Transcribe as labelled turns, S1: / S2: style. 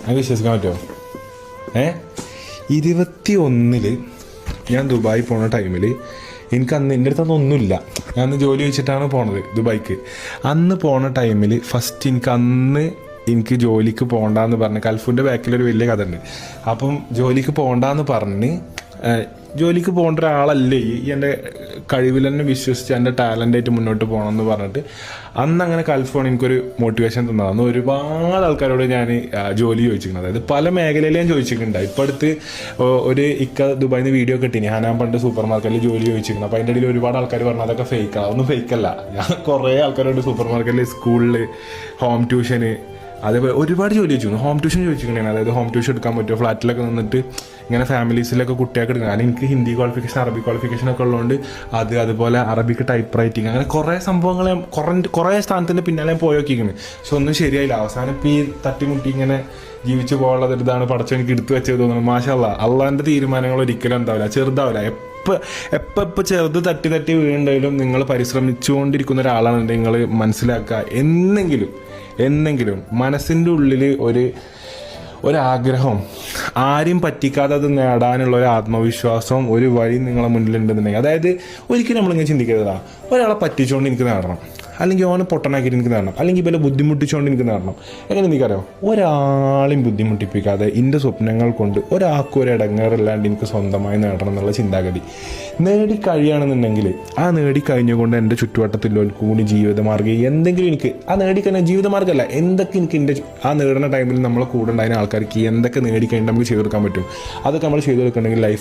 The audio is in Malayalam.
S1: അത് വിശ്വസിക്കാൻ പറ്റുമോ? 21 ഞാൻ ദുബായി പോണ ടൈമിൽ എനിക്ക് അന്ന് എൻ്റെ അടുത്തൊന്നും ഒന്നുമില്ല. ഞാൻ അന്ന് ജോലി വെച്ചിട്ടാണ് പോണത് ദുബായിക്ക്. അന്ന് പോണ ടൈമിൽ ഫസ്റ്റ് എനിക്ക് ജോലിക്ക് പോകണ്ടെന്ന് പറഞ്ഞ് കൽഫുൻ്റെ ബാക്കിലൊരു വലിയ കഥ ഉണ്ട്. അപ്പം ജോലിക്ക് പോകണ്ടെന്ന് പറഞ്ഞ് ജോലിക്ക് പോകേണ്ട ഒരാളല്ലേ ഈ എൻ്റെ കഴിവിൽ തന്നെ വിശ്വസിച്ച് എൻ്റെ ടാലൻ്റായിട്ട് മുന്നോട്ട് പോകണമെന്ന് പറഞ്ഞിട്ട് അന്ന് അങ്ങനെ കൽഫോൺ എനിക്കൊരു മോട്ടിവേഷൻ തന്നതാണ്. അന്ന് ഒരുപാട് ആൾക്കാരോട് ഞാൻ ജോലി ചോദിച്ചിരിക്കുന്നത്, അതായത് പല മേഖലയിൽ ഞാൻ ചോദിച്ചിട്ടുണ്ട്. ഇപ്പം അടുത്ത് ഒരു ദുബായിൽ നിന്ന് വീഡിയോ കിട്ടീനി, ഞാൻ പണ്ട് സൂപ്പർ മാർക്കറ്റിൽ ജോലി ചോദിച്ചിരിക്കുന്നത്. അപ്പോൾ അതിൻ്റെ ഇടയിൽ ഒരുപാട് ആൾക്കാർ പറഞ്ഞു അതൊക്കെ ഫേക്കാണ്. അതൊന്നും ഫേക്കല്ല. ഞാൻ കുറേ ആൾക്കാരോട് സൂപ്പർ മാർക്കറ്റിൽ, സ്കൂളിൽ, ഹോം ട്യൂഷന്, അതേപോലെ ഒരുപാട് ജോലി ചോദിച്ചു. ഹോം ട്യൂഷൻ ചോദിച്ചിട്ടുണ്ടായിരുന്നു, അതായത് ഹോം ട്യൂഷൻ എടുക്കാൻ പറ്റുമോ, ഫ്ലാറ്റിലൊക്കെ നിന്നിട്ട് ഇങ്ങനെ ഫാമിലീസിലൊക്കെ കുട്ടിയൊക്കെ എടുക്കണം. കാരണം എനിക്ക് ഹിന്ദി ക്വാളിഫിക്കേഷൻ, അറബി ക്വാളിഫിക്കേഷൻ ഒക്കെ ഉള്ളതുകൊണ്ട് അതുപോലെ അറബിക്ക് ടൈപ്പ് റൈറ്റിങ്, അങ്ങനെ കുറേ സംഭവങ്ങൾ കുറേ സ്ഥാനത്തിൻ്റെ പിന്നാലെ പോയി നോക്കിയിരിക്കുന്നത്. പക്ഷെ ഒന്നും ശരിയായില്ല. അവസാനം ഇപ്പം ഈ തട്ടിമുട്ടി ഇങ്ങനെ ജീവിച്ചു പോകാനുള്ളത് ഇതാണ് പടച്ചോ എനിക്ക് എടുത്തു വെച്ചത് തോന്നുന്നു. മാഷാ അല്ലാഹ്, അള്ളാൻ്റെ തീരുമാനങ്ങൾ ഒരിക്കലും എന്താവില്ല, ചെറുതാവില്ല. എപ്പോൾ ചെറുത് തട്ടി വീഴുണ്ടെങ്കിലും നിങ്ങൾ പരിശ്രമിച്ചുകൊണ്ടിരിക്കുന്ന ഒരാളാണെന്നുണ്ടെങ്കിൽ നിങ്ങൾ മനസ്സിലാക്കുക, എന്നെങ്കിലും മനസ്സിൻ്റെ ഉള്ളിൽ ഒരാഗ്രഹം, ആരും പറ്റിക്കാതെ അത് നേടാനുള്ള ഒരു ആത്മവിശ്വാസം, ഒരു വഴി നിങ്ങളെ മുന്നിലുണ്ടെന്നുണ്ടെങ്കിൽ, അതായത് ഒരിക്കലും നമ്മളിങ്ങനെ ചിന്തിക്കരുതാ ഒരാളെ പറ്റിച്ചുകൊണ്ട് എനിക്ക് നേടണം, അല്ലെങ്കിൽ ഓനെ പൊട്ടനാക്കിയിട്ട് എനിക്ക് നേടണം, അല്ലെങ്കിൽ ഇവരെ ബുദ്ധിമുട്ടിച്ചുകൊണ്ട് എനിക്ക് നേടണം. എങ്ങനെ എനിക്കറിയാം, ഒരാളെയും ബുദ്ധിമുട്ടിപ്പിക്കാതെ എൻ്റെ സ്വപ്നങ്ങൾ കൊണ്ട് ഒരാൾക്കും ഒരു ഇടങ്ങേറില്ലാണ്ട് എനിക്ക് സ്വന്തമായി നേടണം എന്നുള്ള ചിന്താഗതി നേടിക്കഴിയുകയാണെന്നുണ്ടെങ്കിൽ ആ നേടിക്കഴിഞ്ഞുകൊണ്ട് എൻ്റെ ചുറ്റുവട്ടത്തിലുള്ള കൂടി ജീവിതമാർഗ്ഗം എന്തെങ്കിലും എനിക്ക് ആ നേടിക്കഴിഞ്ഞാൽ ജീവിതമാർഗ്ഗമല്ല, എന്തൊക്കെ എനിക്ക് എൻ്റെ ആ നേടുന്ന ടൈമിൽ നമ്മളെ കൂടെ ഉണ്ടായിരുന്ന ആൾക്കാർക്ക് എന്തൊക്കെ നേടിക്കഴിഞ്ഞാൽ നമുക്ക് ചെയ്ത് കൊടുക്കാൻ പറ്റും, അതൊക്കെ നമ്മൾ ചെയ്ത് കൊടുക്കണമെങ്കിൽ ലൈഫ്